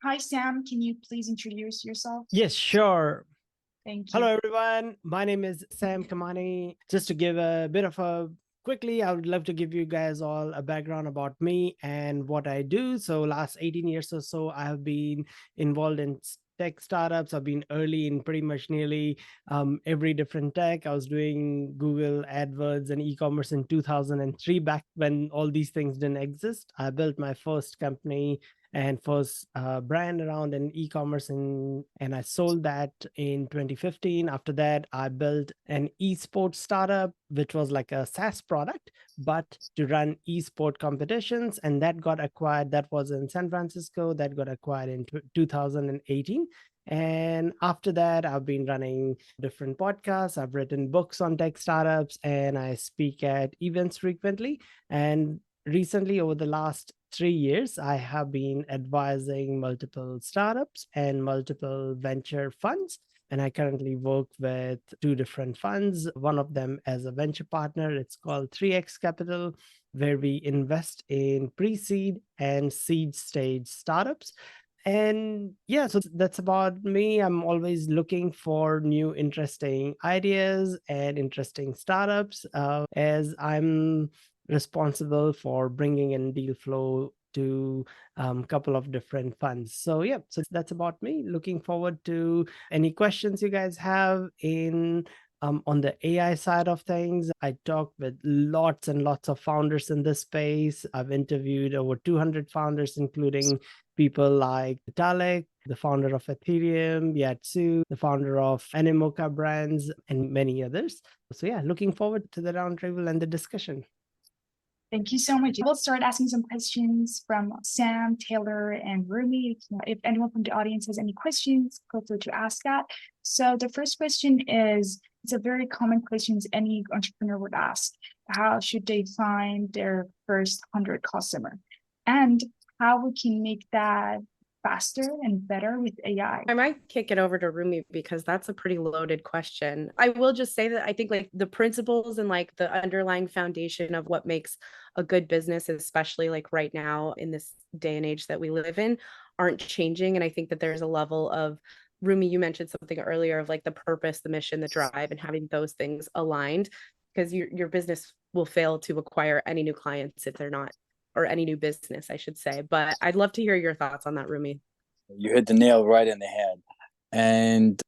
Hi, Sam. Can you please introduce yourself? Yes, sure. Thank you. Hello, everyone. My name is Sam Kamani. Just to give a bit of a quickly, I would love to give you guys all a background about me and what I do. So last 18 years or so, I have been involved in tech startups. I've been early in pretty much nearly every different tech. I was doing Google AdWords and e-commerce in 2003, back when all these things didn't exist. I built my first company and first brand around in e-commerce, and I sold that in 2015. After that, I built an esports startup, which was like a SaaS product, but to run esport competitions, and that got acquired. That was in San Francisco. That got acquired in 2018. And after that, I've been running different podcasts. I've written books on tech startups, and I speak at events frequently. And recently, over the last 3 years, I have been advising multiple startups and multiple venture funds. And I currently work with two different funds, one of them as a venture partner. It's called 3X Capital, where we invest in pre-seed and seed stage startups. And yeah, so that's about me. I'm always looking for new interesting ideas and interesting startups, as I'm responsible for bringing in deal flow to a couple of different funds. So yeah, so that's about me. Looking forward to any questions you guys have in on the AI side of things. I talk with lots and lots of founders in this space. I've interviewed over 200 founders, including people like Vitalik, the founder of Ethereum, Yatsu, the founder of Animoca Brands, and many others. So yeah, looking forward to the roundtable and the discussion. Thank you so much. We'll start asking some questions from Sam, Taylor, and Rumi. If anyone from the audience has any questions, feel free to ask that. So the first question is, it's a very common question any entrepreneur would ask. How should they find their first 100 customer? And how we can make that faster and better with AI? I might kick it over to Rumi because that's a pretty loaded question. I will just say that I think like the principles and like the underlying foundation of what makes a good business, especially like right now in this day and age that we live in, aren't changing. And I think that there's a level of, Rumi, you mentioned something earlier of like the purpose, the mission, the drive, and having those things aligned, because your business will fail to acquire any new clients if they're not, or any new business, I should say. But I'd love to hear your thoughts on that, Rumi. You hit the nail right in the head. And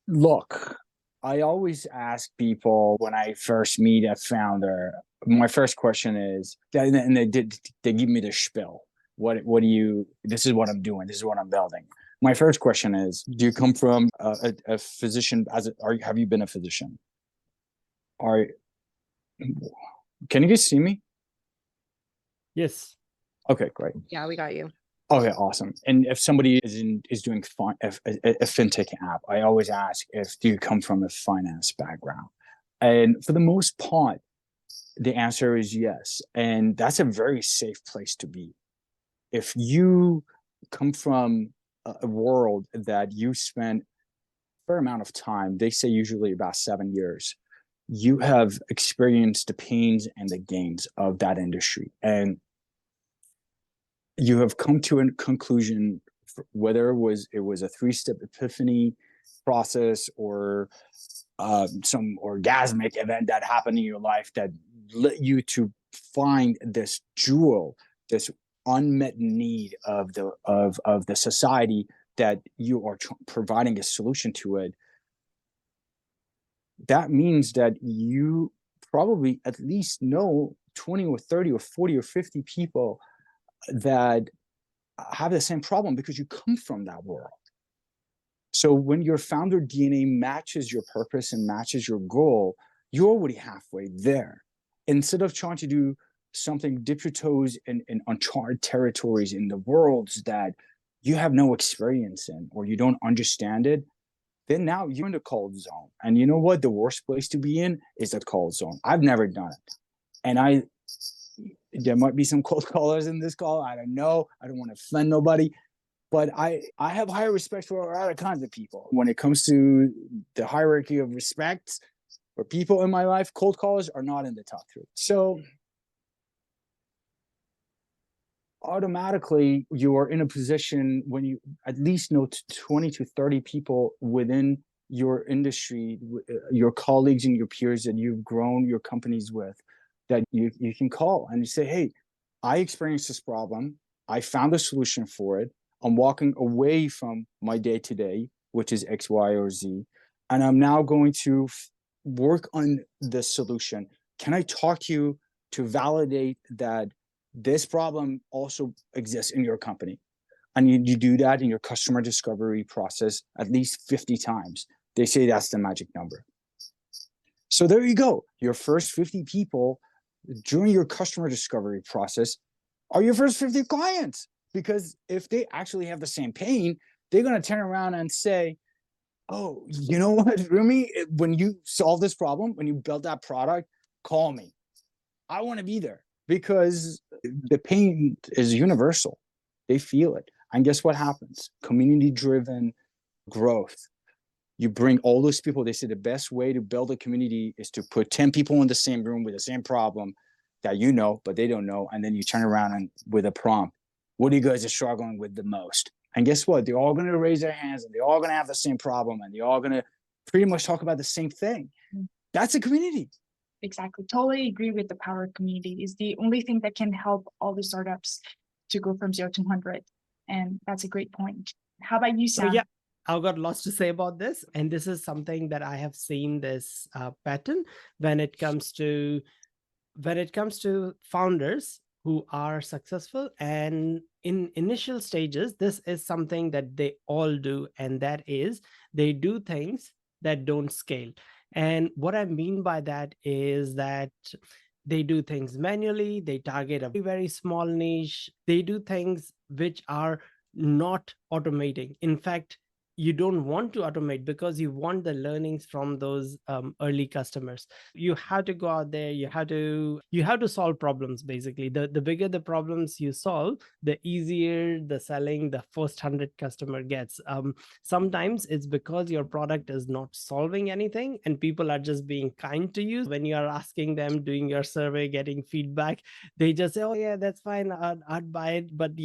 look, I always ask people when I first meet a founder, my first question is, and they give me the spiel. What do you, this is what I'm doing. This is what I'm building. My first question is, do you come from a physician, have you been a physician? Can you guys see me? Yes. Okay, great. Yeah, we got you. Okay, awesome. And if somebody is doing a fintech app, I always ask, do you come from a finance background? And for the most part, the answer is yes. And that's a very safe place to be. If you come from a world that you spent a fair amount of time, they say usually about 7 years, you have experienced the pains and the gains of that industry. And you have come to a conclusion, whether it was a 3-step epiphany process or some orgasmic event that happened in your life that led you to find this jewel, this unmet need of the society, that you are providing a solution to it. That means that you probably at least know 20 or 30 or 40 or 50 people that have the same problem because you come from that world. So when your founder DNA matches your purpose and matches your goal, you're already halfway there. Instead of trying to do something, dip your toes in uncharted territories in the worlds that you have no experience in or you don't understand it, then now you're in the cold zone. And you know what? The worst place to be in is the cold zone. I've never done it. And there might be some cold callers in this call. I don't know. I don't want to offend nobody. But I have higher respect for other kinds of people. When it comes to the hierarchy of respect for people in my life, cold callers are not in the top 3. So automatically you are in a position when you at least know 20 to 30 people within your industry, your colleagues and your peers that you've grown your companies with, that you can call and you say, hey, I experienced this problem. I found a solution for it. I'm walking away from my day-to-day, which is X, Y, or Z, and I'm now going to work on the solution. Can I talk to you to validate that this problem also exists in your company? And you do that in your customer discovery process at least 50 times. They say that's the magic number. So there you go. Your first 50 people during your customer discovery process are your first 50 clients. Because if they actually have the same pain, they're going to turn around and say, oh, you know what, Rumi, when you solve this problem, when you build that product, call me. I want to be there, because the pain is universal. They feel it. And guess what happens? Community-driven growth. You bring all those people. They say the best way to build a community is to put 10 people in the same room with the same problem that you know, but they don't know. And then you turn around and with a prompt, what are you guys are struggling with the most? And guess what? They're all going to raise their hands and they're all going to have the same problem and they're all going to pretty much talk about the same thing. That's a community. Exactly. Totally agree with the power of community is the only thing that can help all the startups to go from 0 to 100. And that's a great point. How about you, Sam? So yeah, I've got lots to say about this. And this is something that I have seen this pattern when it comes to founders who are successful. And in initial stages, this is something that they all do. And that is they do things that don't scale. And what I mean by that is that they do things manually, they target a very, very small niche, they do things which are not automating. In fact, you don't want to automate because you want the learnings from those early customers. You have to go out there, you have to solve problems. Basically, the bigger the problems you solve, the easier the selling the first 100 customer gets. Sometimes it's because your product is not solving anything and people are just being kind to you. When you are asking them, doing your survey, getting feedback, they just say, oh yeah, that's fine, I'd buy it. But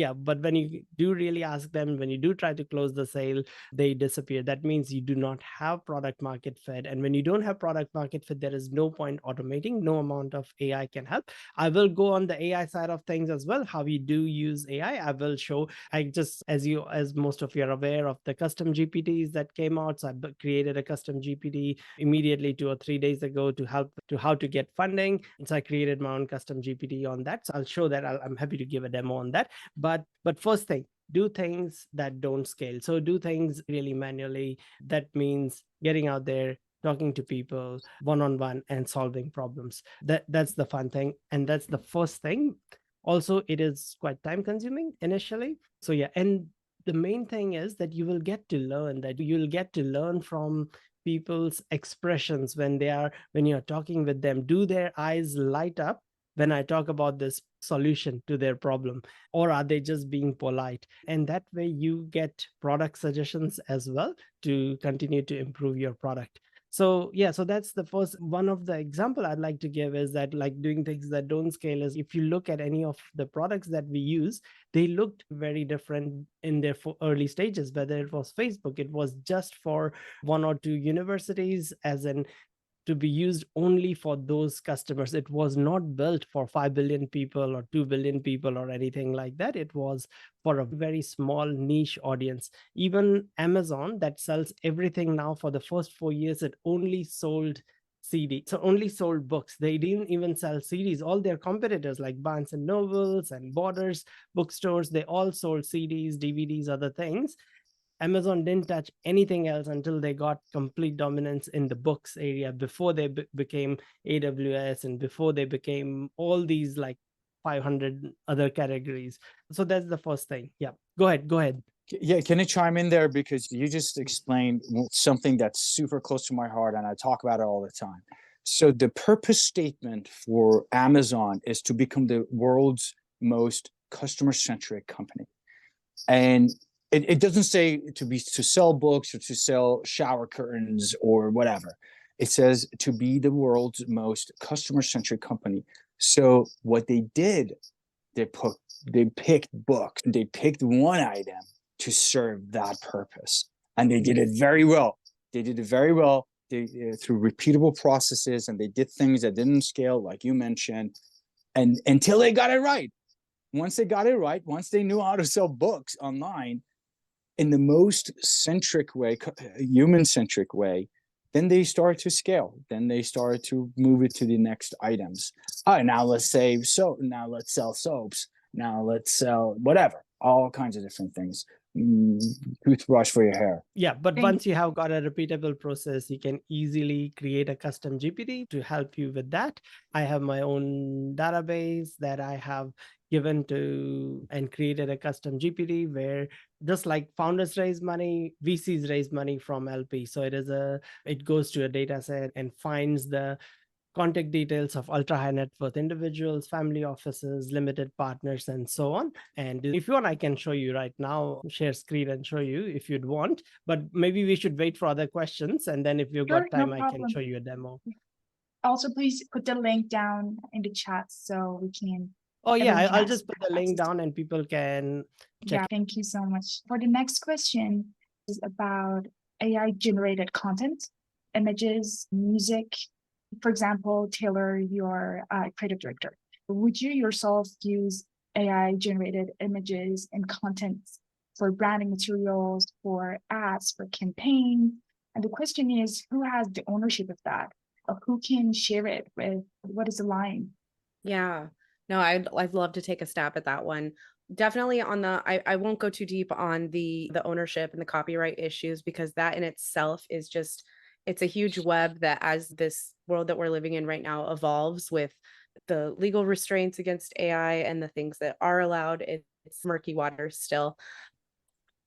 when you do really ask them, when you do try to close the sale, they disappear. That means you do not have product market fit. And when you don't have product market fit, there is no point automating. No amount of AI can help. I will go on the AI side of things as well, how we do use AI. I will show, as most of you are aware of the custom GPTs that came out. So I created a custom GPT immediately 2 or 3 days ago to help to how to get funding. And so I created my own custom GPT on that. So I'll show that. I'm happy to give a demo on that. But first thing, do things that don't scale. So do things really manually. That means getting out there, talking to people one-on-one and solving problems. That's the fun thing. And that's the first thing. Also, it is quite time consuming initially. So yeah, and the main thing is that you will get to learn from people's expressions when you're talking with them. Do their eyes light up when I talk about this solution to their problem, or are they just being polite? And that way you get product suggestions as well to continue to improve your product. So yeah, so that's the first one of the example I'd like to give, is that like doing things that don't scale is, if you look at any of the products that we use, they looked very different in their early stages. Whether it was Facebook, it was just for 1 or 2 universities, as in to be used only for those customers. It was not built for 5 billion people or 2 billion people or anything like that. It was for a very small niche audience. Even Amazon, that sells everything now, for the first 4 years, it only sold CD. So only sold books. They didn't even sell CDs. All their competitors like Barnes and Nobles and Borders bookstores, they all sold CDs, DVDs, other things. Amazon didn't touch anything else until they got complete dominance in the books area, before they became AWS and before they became all these like 500 other categories. So that's the first thing. Yeah, go ahead. Yeah, can I chime in there? Because you just explained something that's super close to my heart and I talk about it all the time. So the purpose statement for Amazon is to become the world's most customer-centric company. And it doesn't say to sell books or to sell shower curtains or whatever. It says to be the world's most customer-centric company. So what they did, they put they picked books. They picked one item to serve that purpose, and they did it very well. They did it very well. They through repeatable processes, and they did things that didn't scale, like you mentioned, and until they got it right. Once they got it right, once they knew how to sell books online in the most centric way, human-centric way, then they start to scale. Then they start to move it to the next items. All right, now let's save soap. Now let's sell soaps. Now let's sell whatever, all kinds of different things. Toothbrush for your hair. Yeah, but Thank once you have got a repeatable process, you can easily create a custom GPT to help you with that. I have my own database that I have given to and created a custom GPT where just like founders raise money, VCs raise money from LP. So it goes to a data set and finds the contact details of ultra high net worth individuals, family offices, limited partners, and so on. And if you want, I can show you right now, share screen and show you if you'd want, but maybe we should wait for other questions. And then if you've Sure, got no time, I can problem. show you a demo. Also, please put the link down in the chat so we can. Oh yeah, everyone can I'll ask just put the link access. down and people can check. Yeah, thank you so much. For the next question is about AI generated content, images, music. For example, Taylor, you're a creative director. Would you yourself use AI generated images and content for branding materials, for ads, for campaign? And the question is, who has the ownership of that? Or who can share it with? What is the line? Yeah, no, I'd love to take a stab at that one. Definitely on I won't go too deep on the ownership and the copyright issues, because that in itself is just, it's a huge web that, as this world that we're living in right now evolves with the legal restraints against AI and the things that are allowed, it's murky waters still.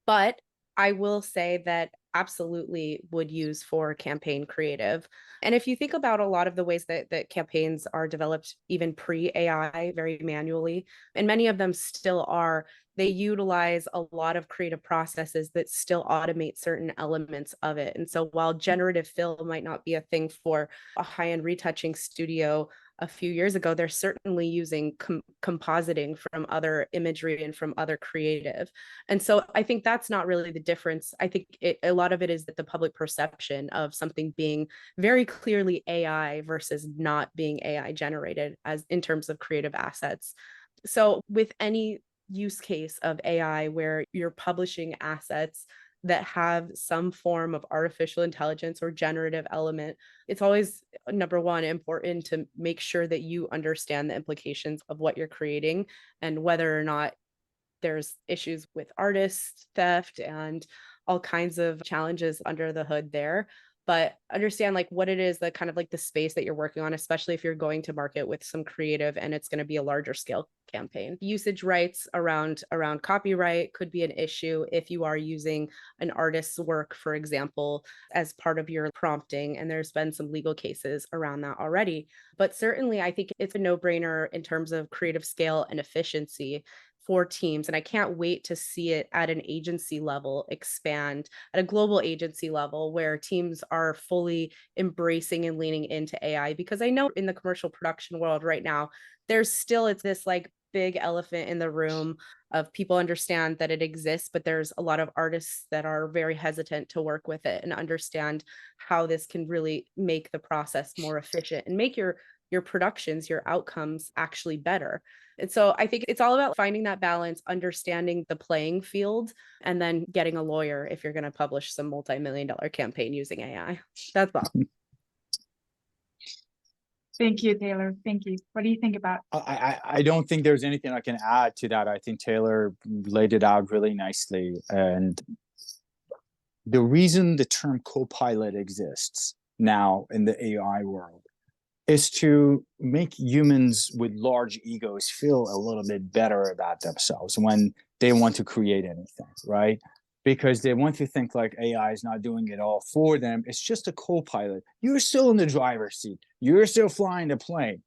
But I will say that absolutely would use for campaign creative. And if you think about a lot of the ways that campaigns are developed, even pre-AI, very manually, and many of them still are, they utilize a lot of creative processes that still automate certain elements of it. And so while generative fill might not be a thing for a high-end retouching studio a few years ago, they're certainly using compositing from other imagery and from other creative. And so I think that's not really the difference. I think a lot of it is that the public perception of something being very clearly AI versus not being AI generated as in terms of creative assets. So with any use case of AI where you're publishing assets that have some form of artificial intelligence or generative element, it's always, number one, important to make sure that you understand the implications of what you're creating and whether or not there's issues with artist theft and all kinds of challenges under the hood there. But understand like what it is, that kind of like the space that you're working on, especially if you're going to market with some creative and it's going to be a larger scale campaign. Usage rights around copyright could be an issue if you are using an artist's work, for example, as part of your prompting. And there's been some legal cases around that already. But certainly I think it's a no-brainer in terms of creative scale and efficiency for teams. And I can't wait to see it at an agency level expand, at a global agency level, where teams are fully embracing and leaning into AI. Because I know in the commercial production world right now, there's still, it's this like big elephant in the room of people understand that it exists, but there's a lot of artists that are very hesitant to work with it and understand how this can really make the process more efficient and make your productions, your outcomes actually better. And so I think it's all about finding that balance, understanding the playing field, and then getting a lawyer if you're going to publish some multi-million-dollar campaign using AI. That's all. Thank you, Taylor. Thank you. What do you think about? I don't think there's anything I can add to that. I think Taylor laid it out really nicely. And the reason the term co-pilot exists now in the AI world is to make humans with large egos feel a little bit better about themselves when they want to create anything, right? Because they want to think like AI is not doing it all for them. It's just a co-pilot. You're still in the driver's seat. You're still flying the plane.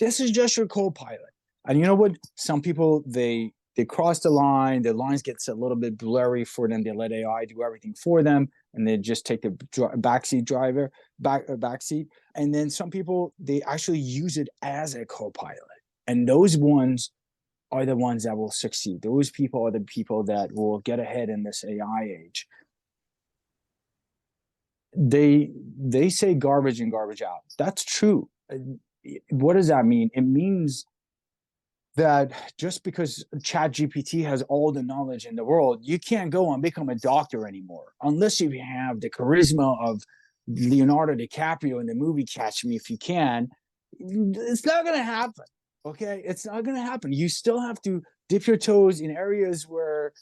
This is just your co-pilot. And you know what? Some people, they cross the line. The lines gets a little bit blurry for them. They let AI do everything for them, and they just take the backseat. And then some people, they actually use it as a co-pilot. And those ones are the ones that will succeed. Those people are the people that will get ahead in this AI age. They say garbage in, garbage out. That's true. What does that mean? It means that just because ChatGPT has all the knowledge in the world, you can't go and become a doctor anymore unless you have the charisma of Leonardo DiCaprio in the movie Catch Me If You Can. It's not going to happen. Okay, it's not going to happen. You still have to dip your toes in areas where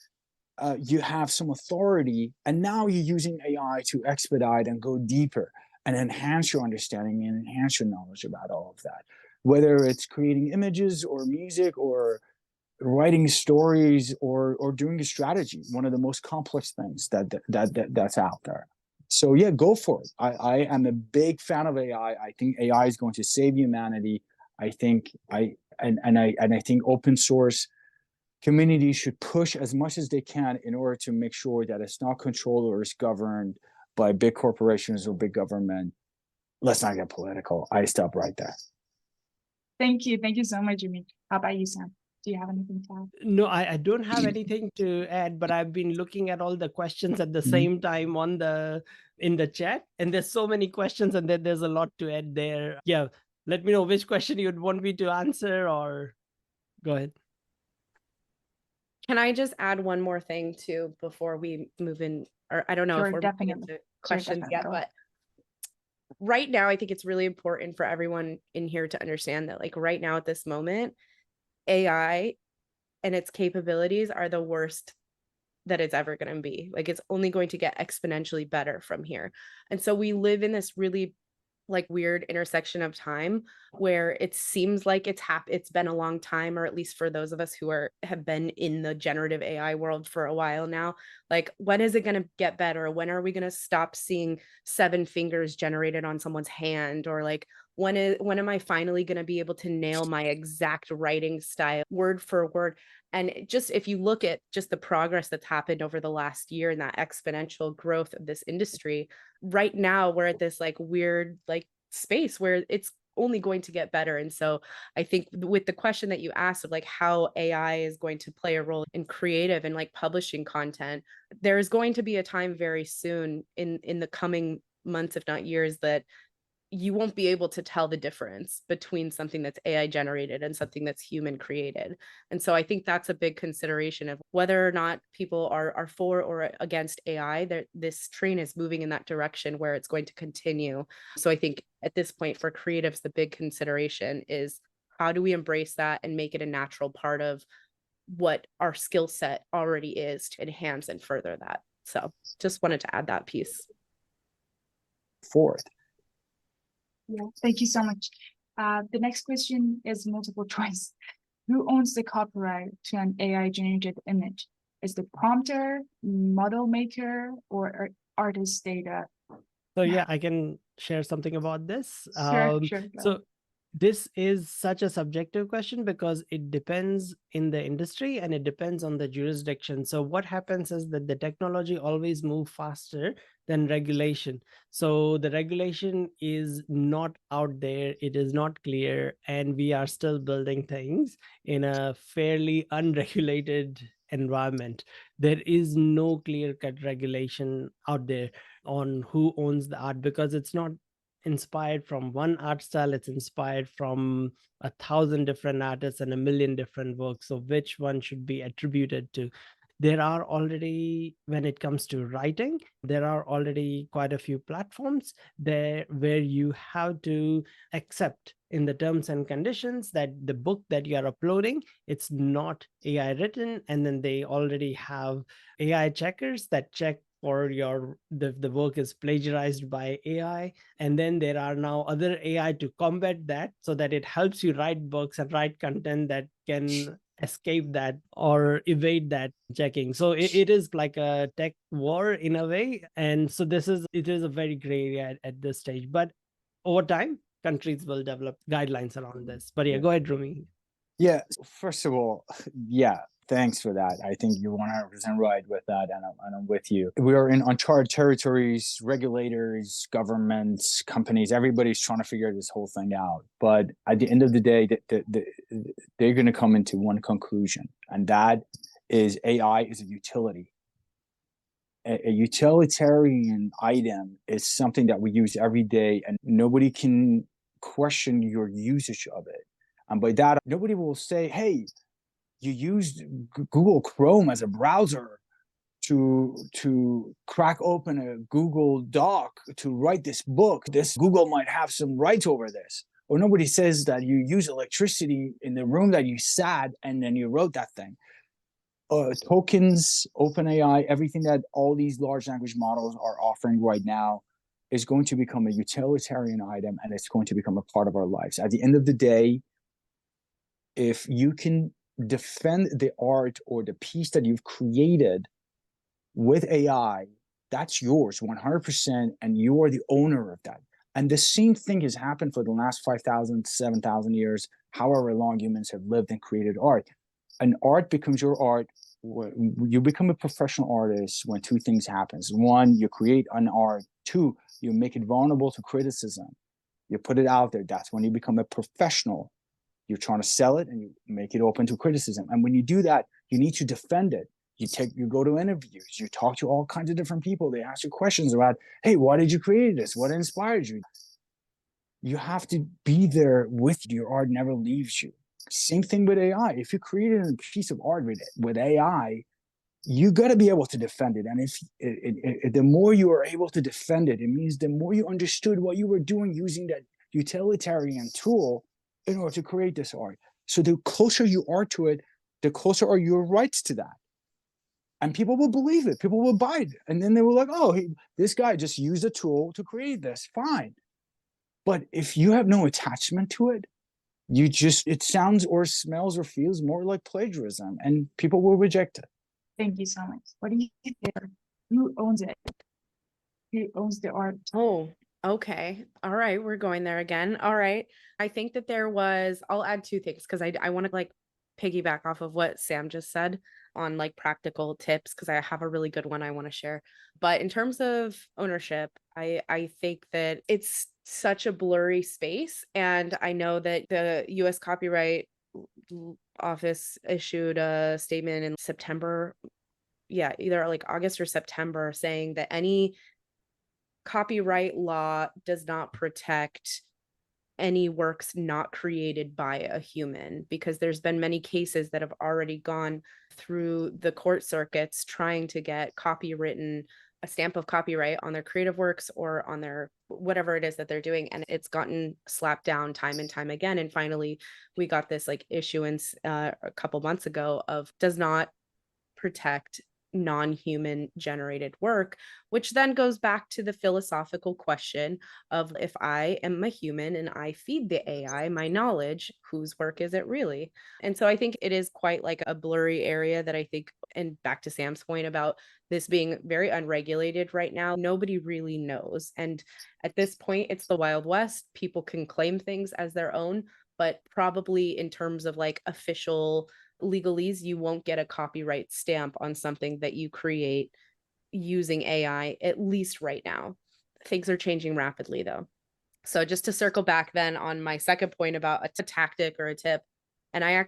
you have some authority, and now you're using AI to expedite and go deeper and enhance your understanding and enhance your knowledge about all of that, whether it's creating images or music or writing stories or doing a strategy, one of the most complex things that's out there. So yeah, go for it. I am a big fan of AI. I think AI is going to save humanity. I think I think open source communities should push as much as they can in order to make sure that it's not controlled or it's governed by big corporations or big government. Let's not get political. I stop right there. Thank you. Thank you so much, Jimmy. How about you, Sam? Do you have anything to add? No, I don't have anything to add, but I've been looking at all the questions at the same time in the chat, and there's so many questions, and then there's a lot to add there. Yeah, let me know which question you'd want me to answer, or go ahead. Can I just add one more thing too before we move in? Or I don't know if we're moving into questions yet, but right now I think it's really important for everyone in here to understand that, like, right now at this moment, AI and its capabilities are the worst that it's ever going to be. Like, it's only going to get exponentially better from here. And so we live in this really like weird intersection of time where it seems like it's been a long time, or at least for those of us who have been in the generative AI world for a while now, like, when is it going to get better? When are we going to stop seeing 7 fingers generated on someone's hand? Or like, when am I finally going to be able to nail my exact writing style word for word? And just, if you look at just the progress that's happened over the last year and that exponential growth of this industry, right now we're at this like weird like space where it's only going to get better. And so I think with the question that you asked of like how AI is going to play a role in creative and like publishing content, there's going to be a time very soon in the coming months, if not years, that you won't be able to tell the difference between something that's AI generated and something that's human created. And so I think that's a big consideration of whether or not people are for or against AI. This train is moving in that direction where it's going to continue. So I think at this point for creatives, the big consideration is how do we embrace that and make it a natural part of what our skill set already is to enhance and further that. So just wanted to add that piece. Forward. Yeah, thank you so much. The next question is multiple choice. Who owns the copyright to an AI generated image? Is the prompter, model maker, or artist data? So yeah, I can share something about this. Sure. So this is such a subjective question because it depends in the industry and it depends on the jurisdiction. So what happens is that the technology always moves faster than regulation. So the regulation is not out there, it is not clear, and we are still building things in a fairly unregulated environment. There is no clear-cut regulation out there on who owns the art because it's not inspired from one art style, it's inspired from 1,000 different artists and 1,000,000 different works. So which one should be attributed to? There are already, when it comes to writing, there are already quite a few platforms there where you have to accept in the terms and conditions that the book that you are uploading, it's not AI written, and then they already have AI checkers that check for the work is plagiarized by AI. And then there are now other AI to combat that so that it helps you write books and write content that can escape that or evade that checking. So it is like a tech war in a way. And so it is a very gray area at this stage. But over time, countries will develop guidelines around this. But yeah, go ahead, Rumi. Yeah, first of all, yeah, Thanks for that. I think you're 100% right with that, and I'm with you. We are in uncharted territories. Regulators, governments, companies, everybody's trying to figure this whole thing out. But at the end of the day, they're going to come into one conclusion, and that is AI is a utility. A utilitarian item is something that we use every day, and nobody can question your usage of it. And by that, nobody will say, hey, you used Google Chrome as a browser to crack open a Google Doc to write this book. This Google might have some rights over this. Or nobody says that you use electricity in the room that you sat and then you wrote that thing. Tokens, OpenAI, everything that all these large language models are offering right now is going to become a utilitarian item, and it's going to become a part of our lives. At the end of the day, if you can defend the art or the piece that you've created with AI, that's yours 100%, and you are the owner of that. And the same thing has happened for the last 5,000, 7,000 years, however long humans have lived and created art. An art becomes your art. You become a professional artist when two things happen. One, you create an art. Two, you make it vulnerable to criticism. You put it out there. That's when you become a professional. You're trying to sell it and you make it open to criticism. And when you do that, you need to defend it. You go to interviews, you talk to all kinds of different people. They ask you questions about, hey, why did you create this? What inspired you? You have to be there with you. Your art never leaves you. Same thing with AI. If you created a piece of art with AI, you got to be able to defend it. And if the more you are able to defend it, it means the more you understood what you were doing using that utilitarian tool in order to create this art. So the closer you are to it, the closer are your rights to that. And people will believe it. People will buy it. And then they were like, oh, this guy just used a tool to create this. Fine. But if you have no attachment to it, it sounds or smells or feels more like plagiarism, and people will reject it. Thank you so much. What do you think? Who owns it? Who owns the art? Oh, okay. All right. We're going there again. All right. I think that I'll add two things because I want to like piggyback off of what Sam just said on like practical tips because I have a really good one I want to share. But in terms of ownership, I think that it's such a blurry space. And I know that the US Copyright Office issued a statement in September. Yeah, either like August or September saying that any copyright law does not protect any works not created by a human, because there's been many cases that have already gone through the court circuits trying to get copywritten a stamp of copyright on their creative works or on their whatever it is that they're doing, and it's gotten slapped down time and time again. And finally we got this like issuance a couple months ago of does not protect non-human generated work, which then goes back to the philosophical question of if I am a human and I feed the AI my knowledge, whose work is it really? And so I think it is quite like a blurry area that I think, and back to Sam's point about this being very unregulated right now, nobody really knows. And at this point, it's the Wild West. People can claim things as their own, but probably in terms of like official legalese, you won't get a copyright stamp on something that you create using AI, at least right now. Things are changing rapidly though. So just to circle back then on my second point about a tactic or a tip, and I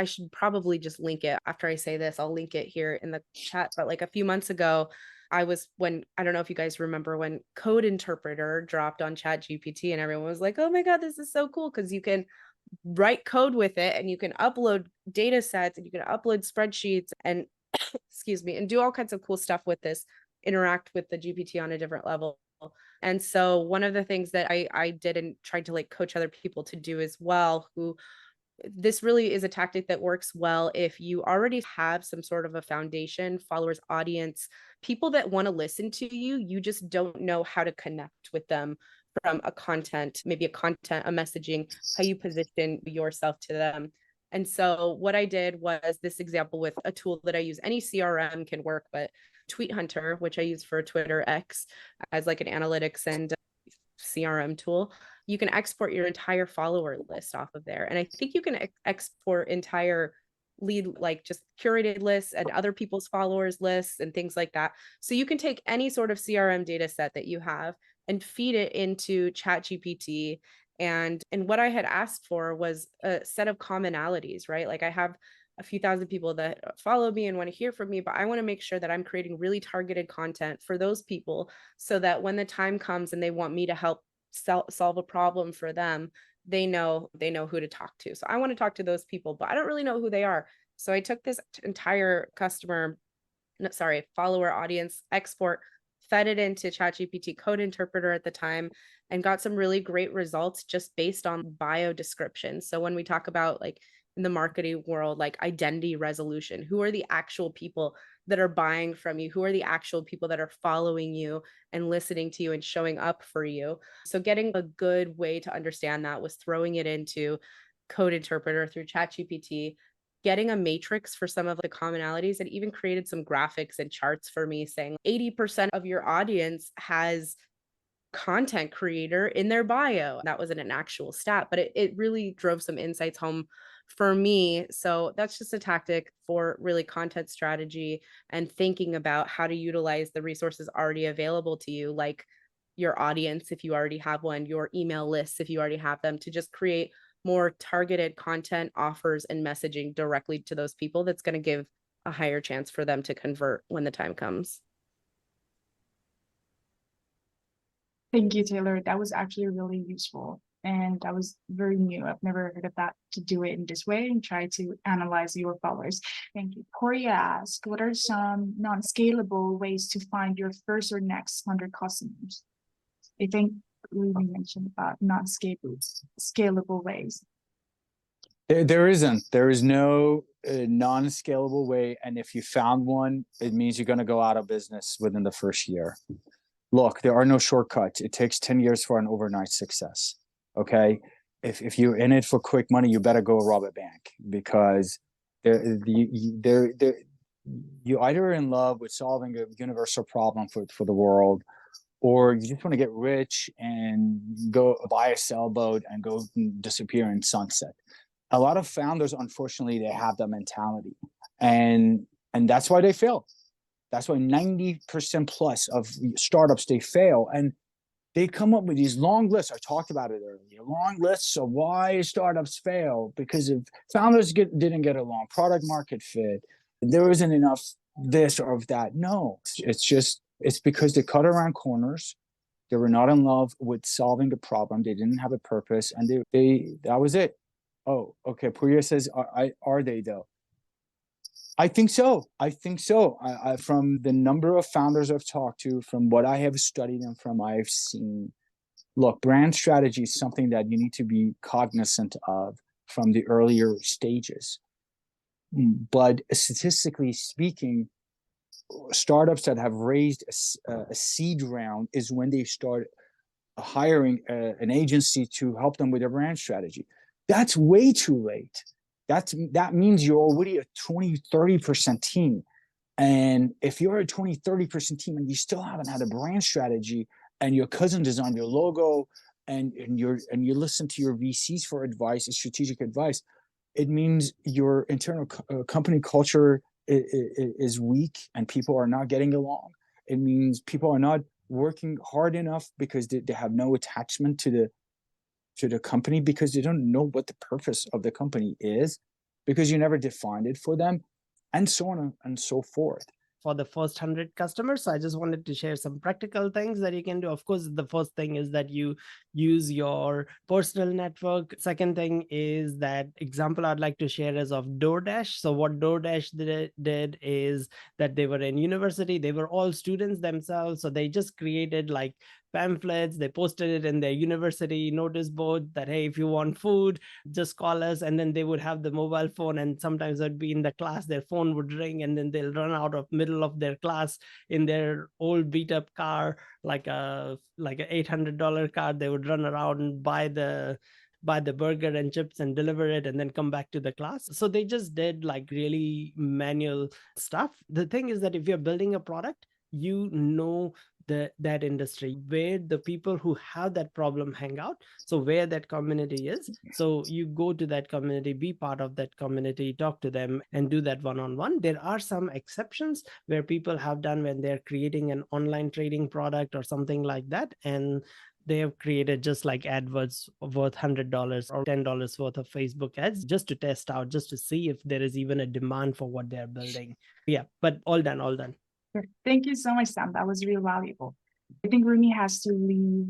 should probably just link it after I say this. I'll link it here in the chat. But like a few months ago, I don't know if you guys remember when Code Interpreter dropped on Chat GPT and everyone was like, oh my God, this is so cool because you can write code with it and you can upload data sets and you can upload spreadsheets and excuse me, and do all kinds of cool stuff with this, interact with the GPT on a different level. And so one of the things that I did and tried to like coach other people to do as well, who this really is a tactic that works well if you already have some sort of a foundation, followers, audience, people that want to listen to you, you just don't know how to connect with them from a messaging, how you position yourself to them. And so what I did was this example with a tool that I use. Any CRM can work, but Tweet Hunter, which I use for Twitter X as like an analytics and CRM tool, you can export your entire follower list off of there. And I think you can export entire lead, like just curated lists and other people's followers lists and things like that. So you can take any sort of CRM data set that you have and feed it into ChatGPT. And what I had asked for was a set of commonalities, right? Like I have a few thousand people that follow me and want to hear from me, but I want to make sure that I'm creating really targeted content for those people so that when the time comes and they want me to help solve a problem for them, they know who to talk to. So I want to talk to those people, but I don't really know who they are. So I took this entire follower audience export, fed it into ChatGPT code interpreter at the time, and got some really great results just based on bio description. So when we talk about like in the marketing world, like identity resolution, who are the actual people that are buying from you? Who are the actual people that are following you and listening to you and showing up for you? So getting a good way to understand that was throwing it into code interpreter through ChatGPT, getting a matrix for some of the commonalities, and even created some graphics and charts for me saying 80% of your audience has content creator in their bio. That wasn't an actual stat, but it really drove some insights home for me. So that's just a tactic for really content strategy and thinking about how to utilize the resources already available to you, like your audience, if you already have one, your email lists, if you already have them, to just create more targeted content offers and messaging directly to those people that's going to give a higher chance for them to convert when the time comes. Thank you, Taylor. That was actually really useful. And that was very new. I've never heard of that, to do it in this way and try to analyze your followers. Thank you. Corey asked, what are some non-scalable ways to find your first or next 100 customers? I think we mentioned about non-scalable ways. There isn't. There is no non-scalable way. And if you found one, it means you're going to go out of business within the first year. Look, there are no shortcuts. It takes 10 years for an overnight success. Okay. If you're in it for quick money, you better go rob a bank, because you either are in love with solving a universal problem for the world, or you just want to get rich and go buy a sailboat and go disappear in sunset. A lot of founders, unfortunately, they have that mentality, and that's why they fail. That's why 90% plus of startups, they fail, and they come up with these long lists. I talked about it earlier, long lists of why startups fail, because if founders didn't get along, product market fit, there isn't enough this or of that. No, it's because they cut around corners. They were not in love with solving the problem. They didn't have a purpose, and that was it. Oh, okay. Puriya says, are they though? I think so. I from the number of founders I've talked to, from what I have studied and from I've seen, look, brand strategy is something that you need to be cognizant of from the earlier stages. But statistically speaking, startups that have raised a seed round is when they start hiring an agency to help them with their brand strategy. That's way too late. That means you're already a 20-30% team. And if you're a 20-30% team and you still haven't had a brand strategy, and your cousin designed your logo, and you listen to your VCs for advice and strategic advice, it means your internal company culture is weak and people are not getting along. It means people are not working hard enough because they have no attachment to the company, because they don't know what the purpose of the company is, because you never defined it for them, and so on and so forth. For the first 100 customers, so I just wanted to share some practical things that you can do. Of course, the first thing is that you use your personal network. Second thing is that example I'd like to share is of DoorDash. So what DoorDash did is that they were in university, they were all students themselves, so they just created like pamphlets. They posted it in their university notice board that, hey, if you want food, just call us. And then they would have the mobile phone, and sometimes it'd be in the class, their phone would ring, and then they'll run out of middle of their class in their old beat up car, like a $800 car. They would run around and buy the burger and chips and deliver it and then come back to the class. So they just did like really manual stuff. The thing is that if you're building a product, you know that industry, where the people who have that problem hang out. So where that community is, so you go to that community, be part of that community, talk to them, and do that one-on-one. There are some exceptions where people have done when they're creating an online trading product or something like that, and they have created just like AdWords worth $100 or $10 worth of Facebook ads just to test out, just to see if there is even a demand for what they're building. Yeah, but all done, all done. Thank you so much, Sam. That was really valuable. I think Rumi has to leave.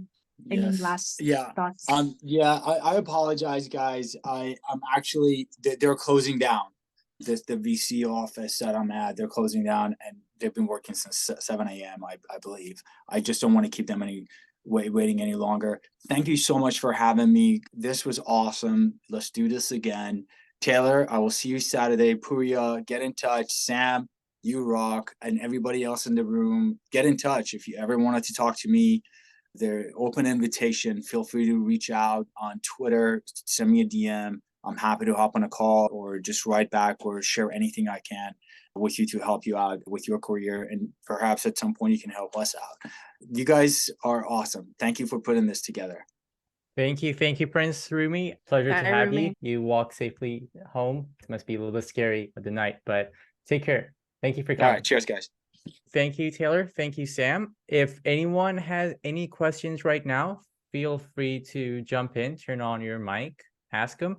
Any Yes. last Yeah. thoughts? Yeah, I apologize, guys. I'm actually, they're closing down. The VC office that I'm at, they're closing down, and they've been working since 7 a.m. I believe. I just don't want to keep them waiting any longer. Thank you so much for having me. This was awesome. Let's do this again. Taylor, I will see you Saturday. Puya, get in touch. Sam, you rock. And everybody else in the room, get in touch. If you ever wanted to talk to me, they're open invitation. Feel free to reach out on Twitter, send me a DM. I'm happy to hop on a call or just write back or share anything I can with you to help you out with your career. And perhaps at some point you can help us out. You guys are awesome. Thank you for putting this together. Thank you, Prince Rumi. Pleasure to Bye, have Rumi. you. You walk safely home. It must be a little bit scary with the night, but take care. Thank you for All coming. right, cheers, guys. Thank you, Taylor. Thank you, Sam. If anyone has any questions right now, feel free to jump in, turn on your mic, ask them,